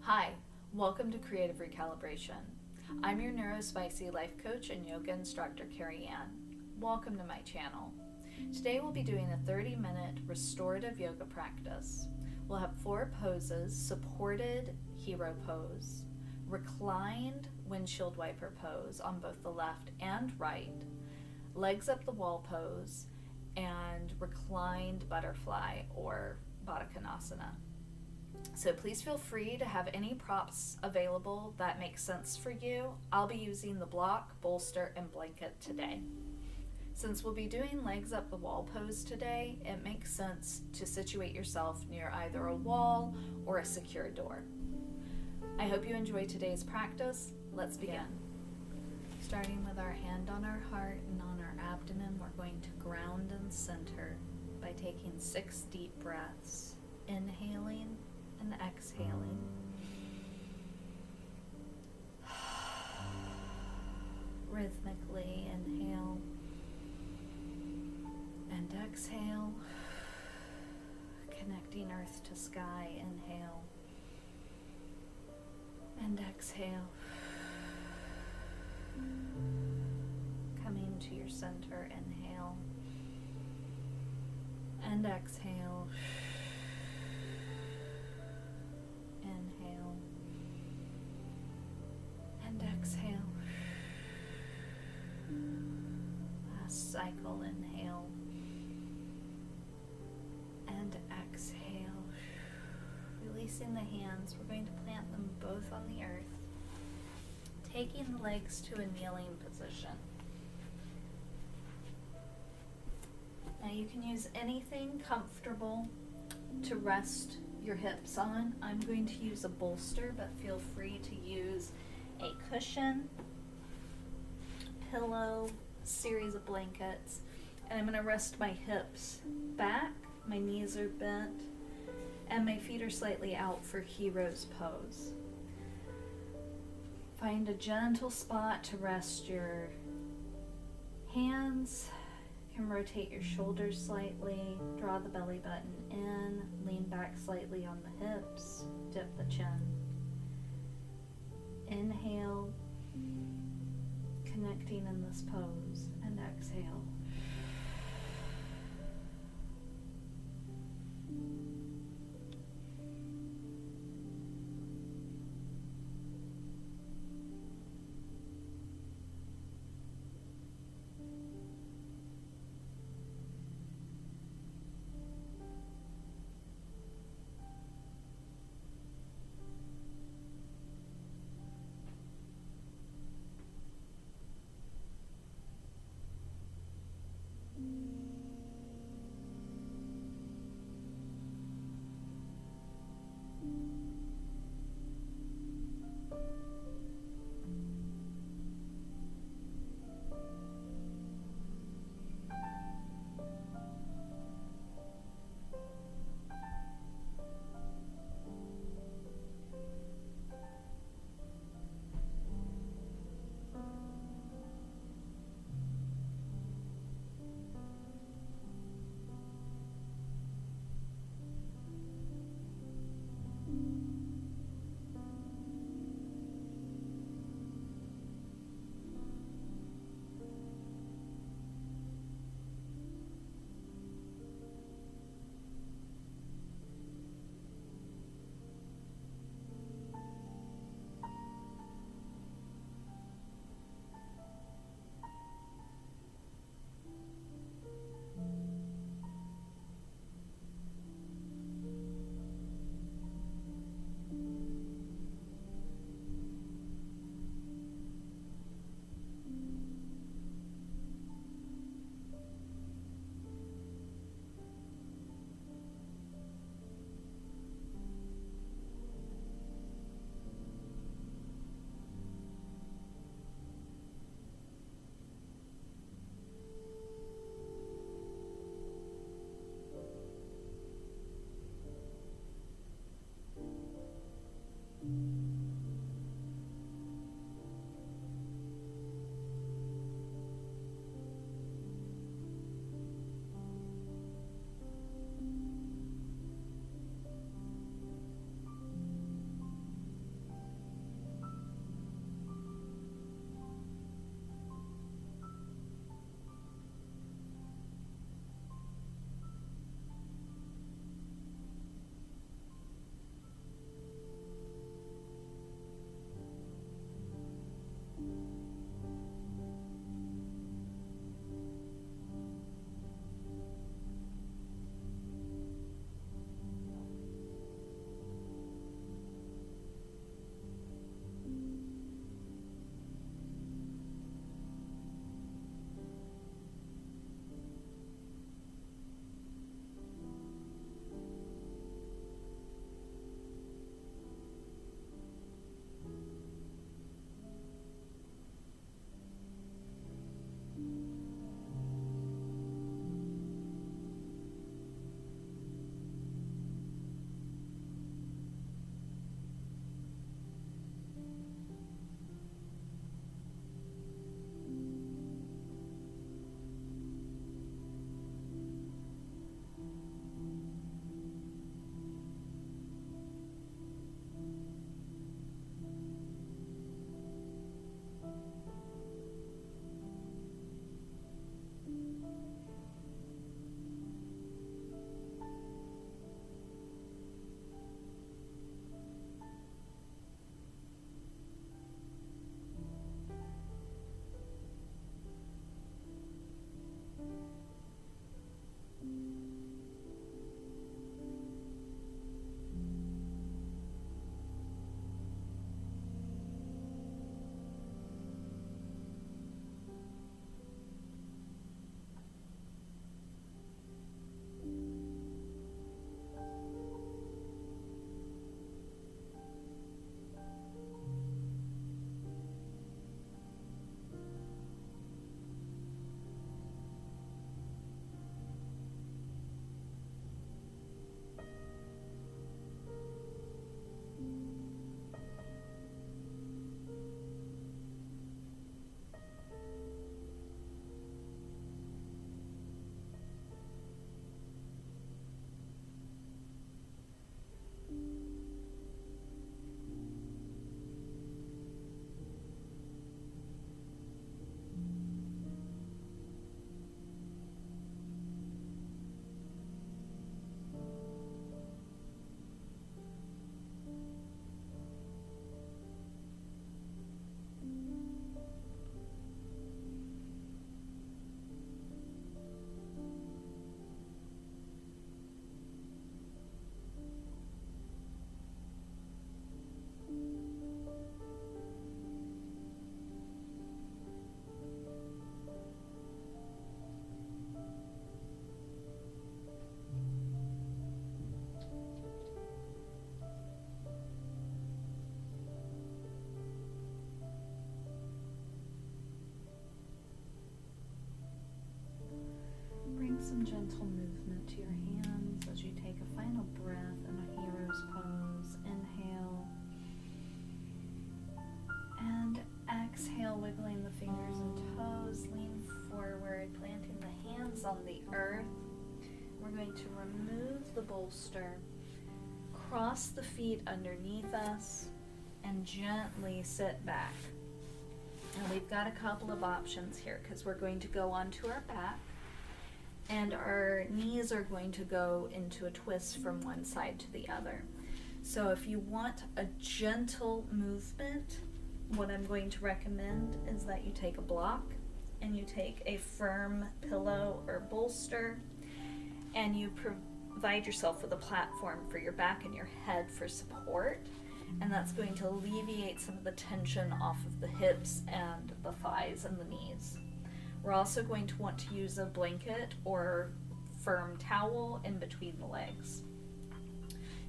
Hi, welcome to Creative Recalibration. I'm your neurospicy life coach and yoga instructor, Carrieann. Welcome to my channel. Today we'll be doing a 30-minute restorative yoga practice. We'll have 4 poses: supported hero pose, reclined windshield wiper pose on both the left and right, legs up the wall pose, and reclined butterfly or Baddha Konasana. So please feel free to have any props available that make sense for you. I'll be using the block, bolster, and blanket today. Since we'll be doing legs up the wall pose today, it makes sense to situate yourself near either a wall or a secure door. I hope you enjoy today's practice. Let's begin. Starting with our hand on our heart and on our abdomen, we're going to ground and center by taking 6 deep breaths, inhaling and exhaling. Rhythmically inhale and exhale, connecting earth to sky. Inhale and exhale, coming to your center. Inhale and exhale. Inhale and exhale. Last cycle. Inhale and exhale. Releasing the hands, we're going to plant them both on the earth, taking the legs to a kneeling position. Now you can use anything comfortable to rest your hips on. I'm going to use a bolster, but feel free to use a cushion, pillow, series of blankets. And I'm going to rest my hips back, my knees are bent, and my feet are slightly out for hero's pose. Find a gentle spot to rest your hands. You can rotate your shoulders slightly, draw the belly button in, lean back slightly on the hips, dip the chin. Inhale, connecting in this pose, and exhale. gentle movement to your hands as you take a final breath in a hero's pose. Inhale. And exhale, wiggling the fingers and toes. Lean forward, planting the hands on the earth. We're going to remove the bolster, cross the feet underneath us, and gently sit back. And we've got a couple of options here because we're going to go onto our back and our knees are going to go into a twist from one side to the other. So if you want a gentle movement, what I'm going to recommend is that you take a block and you take a firm pillow or bolster and you provide yourself with a platform for your back and your head for support. And that's going to alleviate some of the tension off of the hips and the thighs and the knees. We're also going to want to use a blanket or firm towel in between the legs.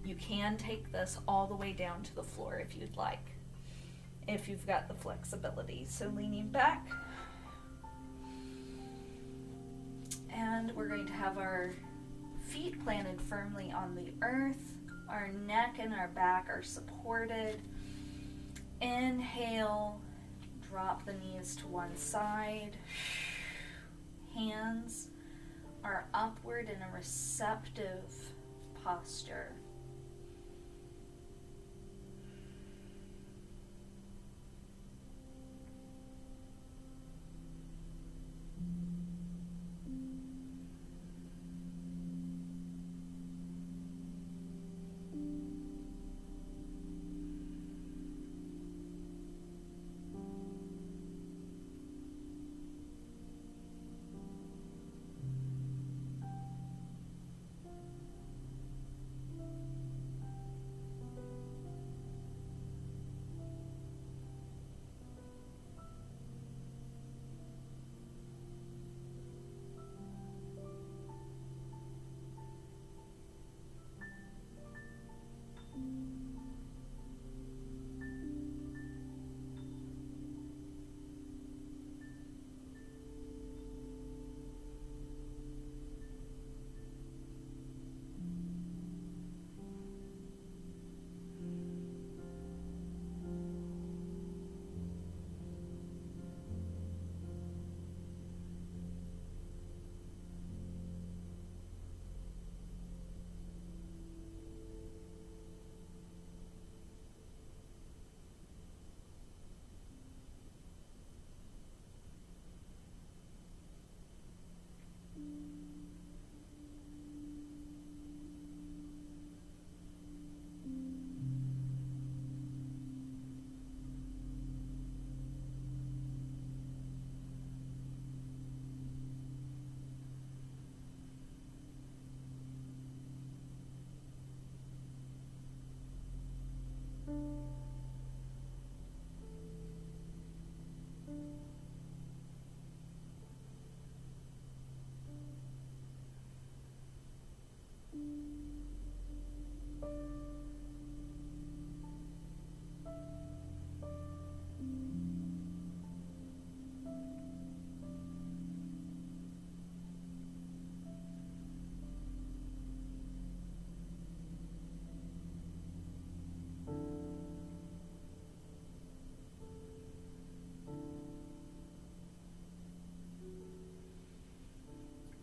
You can take this all the way down to the floor if you'd like, if you've got the flexibility. So leaning back, and we're going to have our feet planted firmly on the earth. Our neck and our back are supported. Inhale, drop the knees to one side. Hands are upward in a receptive posture.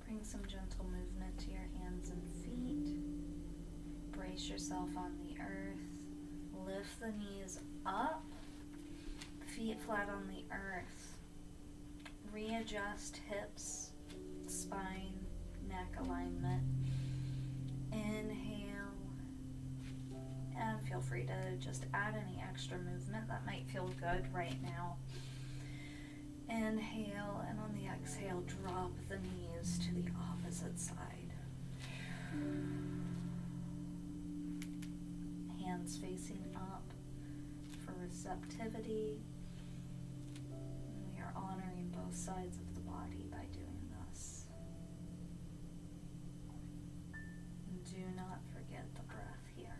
Bring some gentle movement to your hands and feet. Brace yourself on the earth. Lift the knees up, feet flat on the earth. Readjust hips, spine, neck alignment. Inhale, and feel free to just add any extra movement that might feel good right now. Inhale, and on the exhale, drop the knees to the opposite side. Hands facing up for receptivity. We are honoring both sides of the body by doing this. Do not forget the breath here.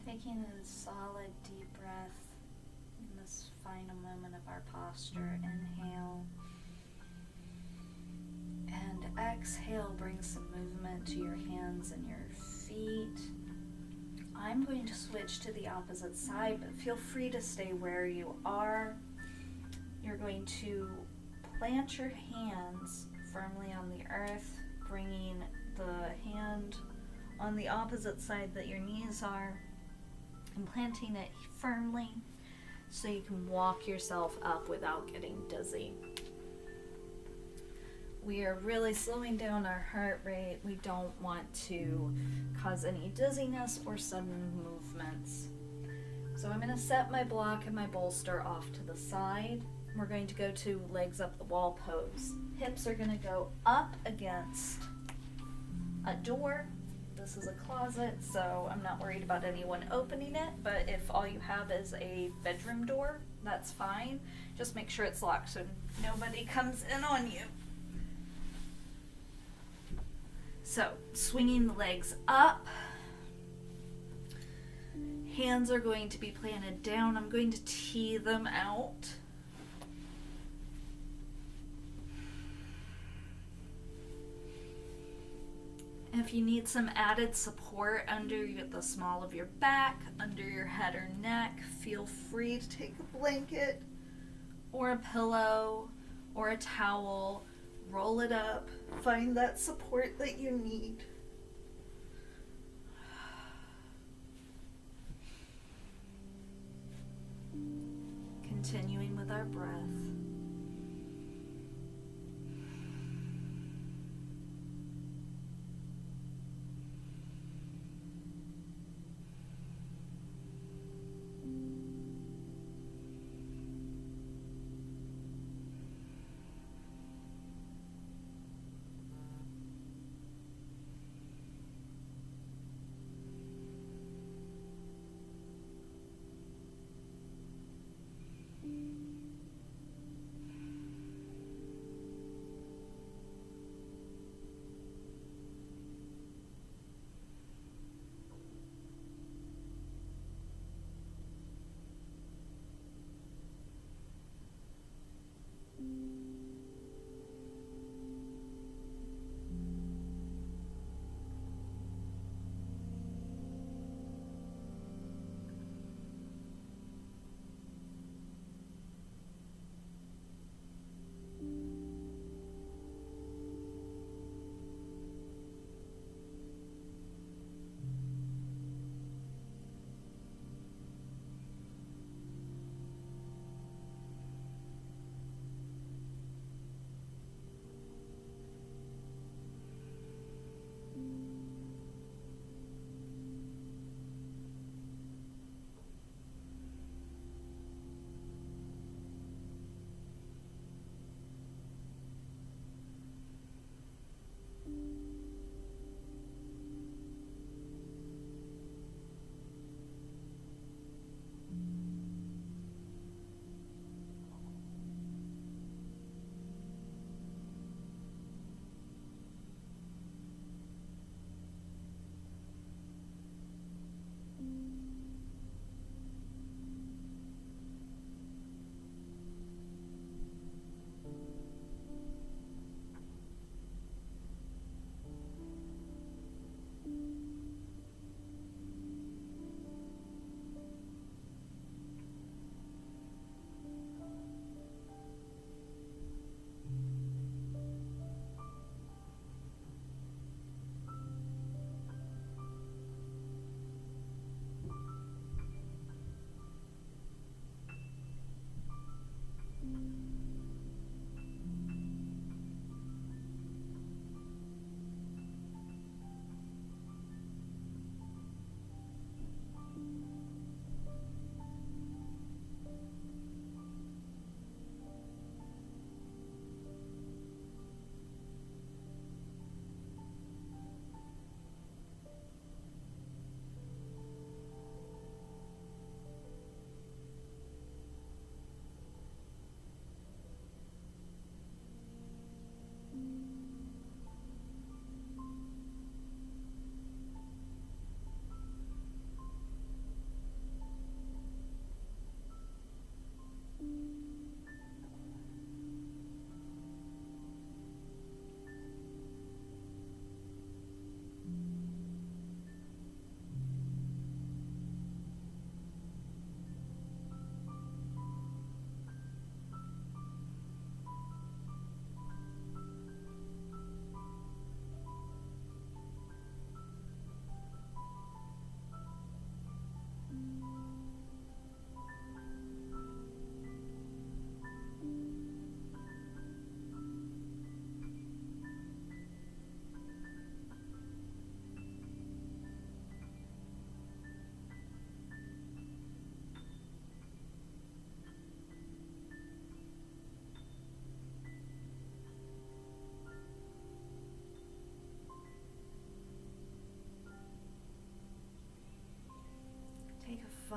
Taking a solid deep breath in this final moment of our posture. Inhale. And exhale, bring some movement to your hands and your feet. I'm going to switch to the opposite side, but feel free to stay where you are. You're going to plant your hands firmly on the earth, bringing the hand on the opposite side that your knees are, and planting it firmly so you can walk yourself up without getting dizzy. We are really slowing down our heart rate. We don't want to cause any dizziness or sudden movements. So I'm going to set my block and my bolster off to the side. We're going to go to legs up the wall pose. Hips are going to go up against a door. This is a closet, so I'm not worried about anyone opening it, but if all you have is a bedroom door, that's fine. Just make sure it's locked so nobody comes in on you. So, swinging the legs up. Hands are going to be planted down. I'm going to tee them out. If you need some added support under the small of your back, under your head or neck, feel free to take a blanket or a pillow or a towel, roll it up, find that support that you need. Continuing with our breath.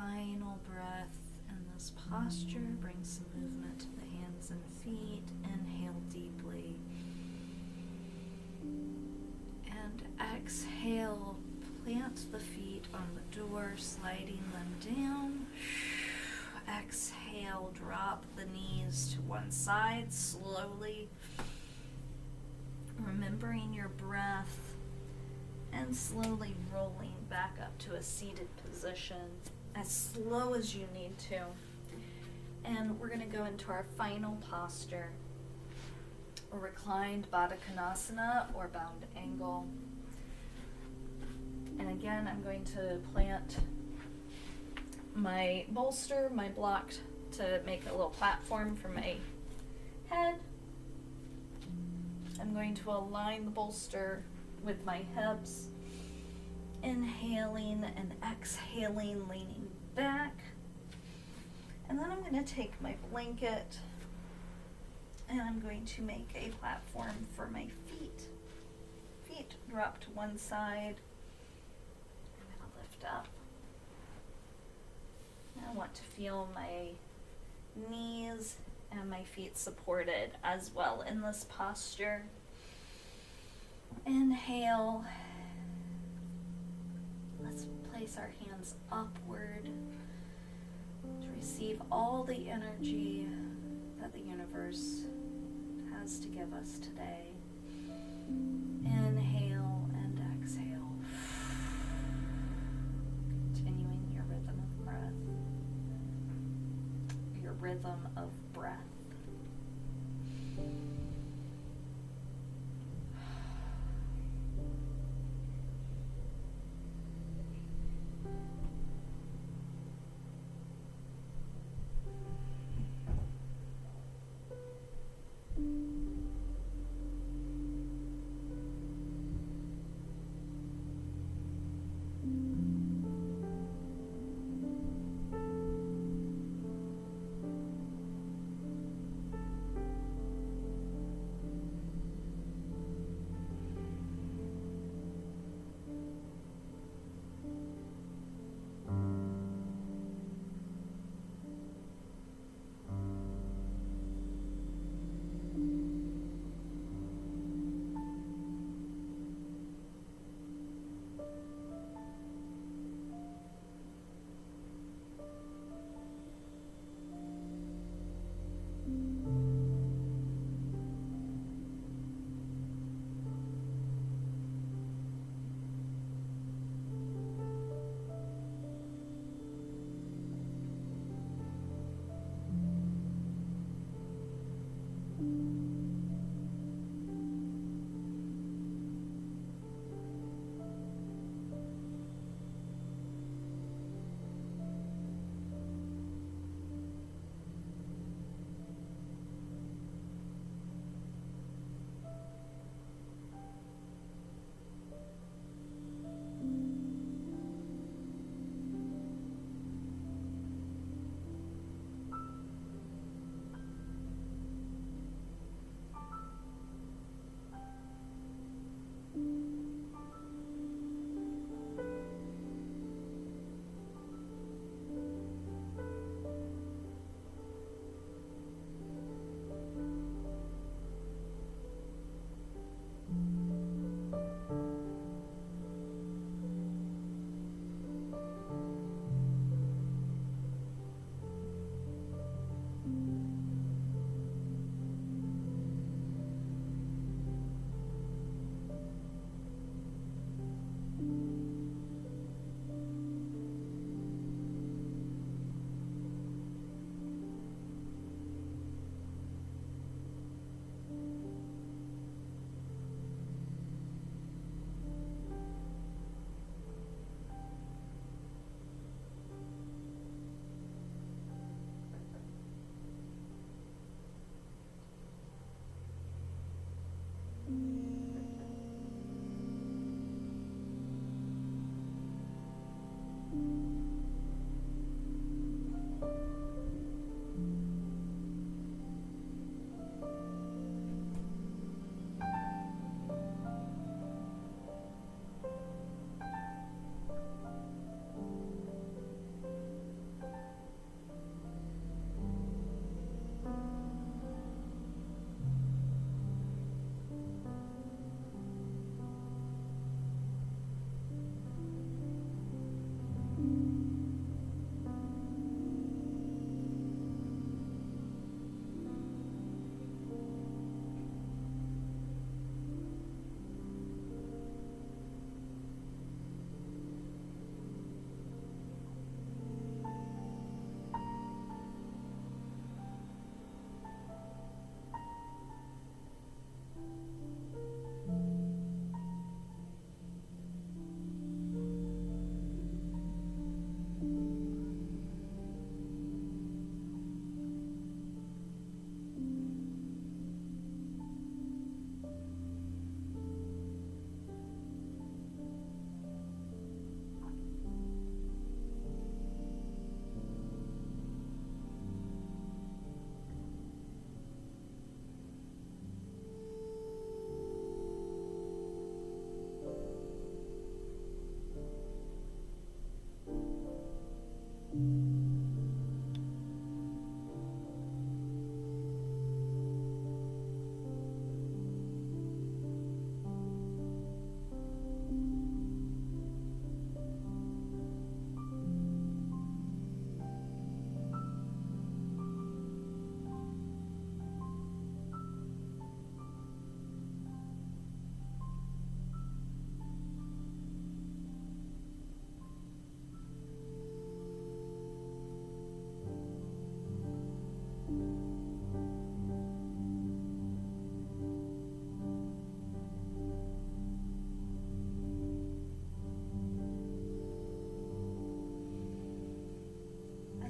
final breath in this posture. Bring some movement to the hands and feet. Inhale deeply. And exhale. Plant the feet on the door, sliding them down. Exhale, drop the knees to one side slowly. Remembering your breath and slowly rolling back up to a seated position as slow as you need to. And we're going to go into our final posture, a reclined Baddha Konasana or bound angle. And again, I'm going to plant my bolster, my block, to make a little platform for my head. I'm going to align the bolster with my hips, inhaling and exhaling, leaning back. And then I'm going to take my blanket and I'm going to make a platform for my feet. Feet drop to one side. I'm going to lift up. I want to feel my knees and my feet supported as well in this posture. Inhale. Let's place our hands upward to receive all the energy that the universe has to give us today. Inhale and exhale. Continuing your rhythm of breath. Your rhythm of breath.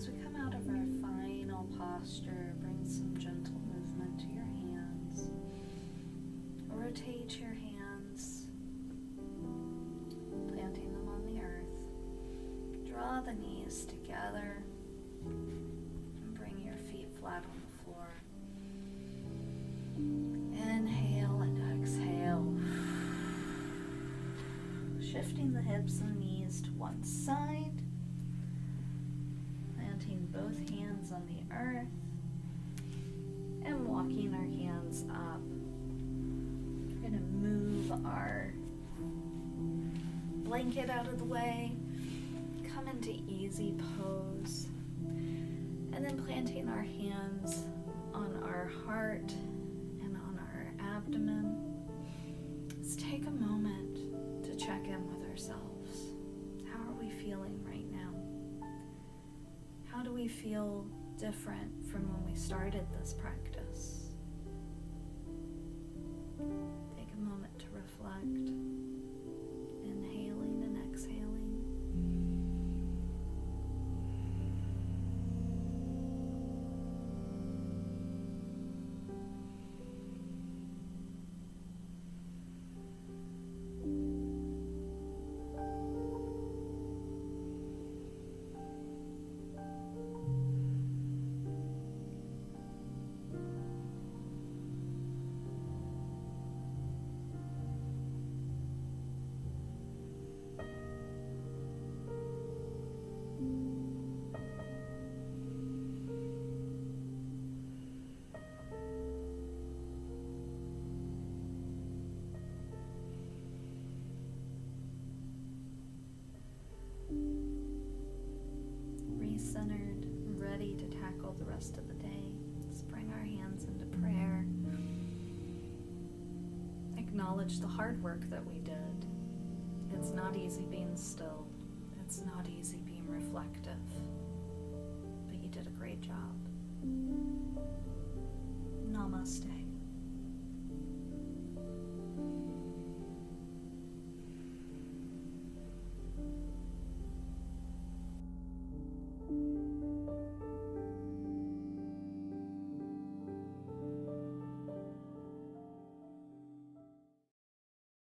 As we come out of our final posture, bring some gentle movement to your hands. Rotate your hands, planting them on the earth. Draw the knees together and bring your feet flat on the floor. Inhale and exhale. Shifting the hips and knees to one side. Planting both hands on the earth. And walking our hands up. We're going to move our blanket out of the way. Come into easy pose. And then planting our hands on our heart and on our abdomen. Let's take a moment to check in with ourselves. How are we feeling right now? How do we feel different from when we started this practice? Take a moment to reflect, inhaling and exhaling. Centered, ready to tackle the rest of the day. Let's bring our hands into prayer. Acknowledge the hard work that we did. It's not easy being still. It's not easy being reflective. But you did a great job. Namaste.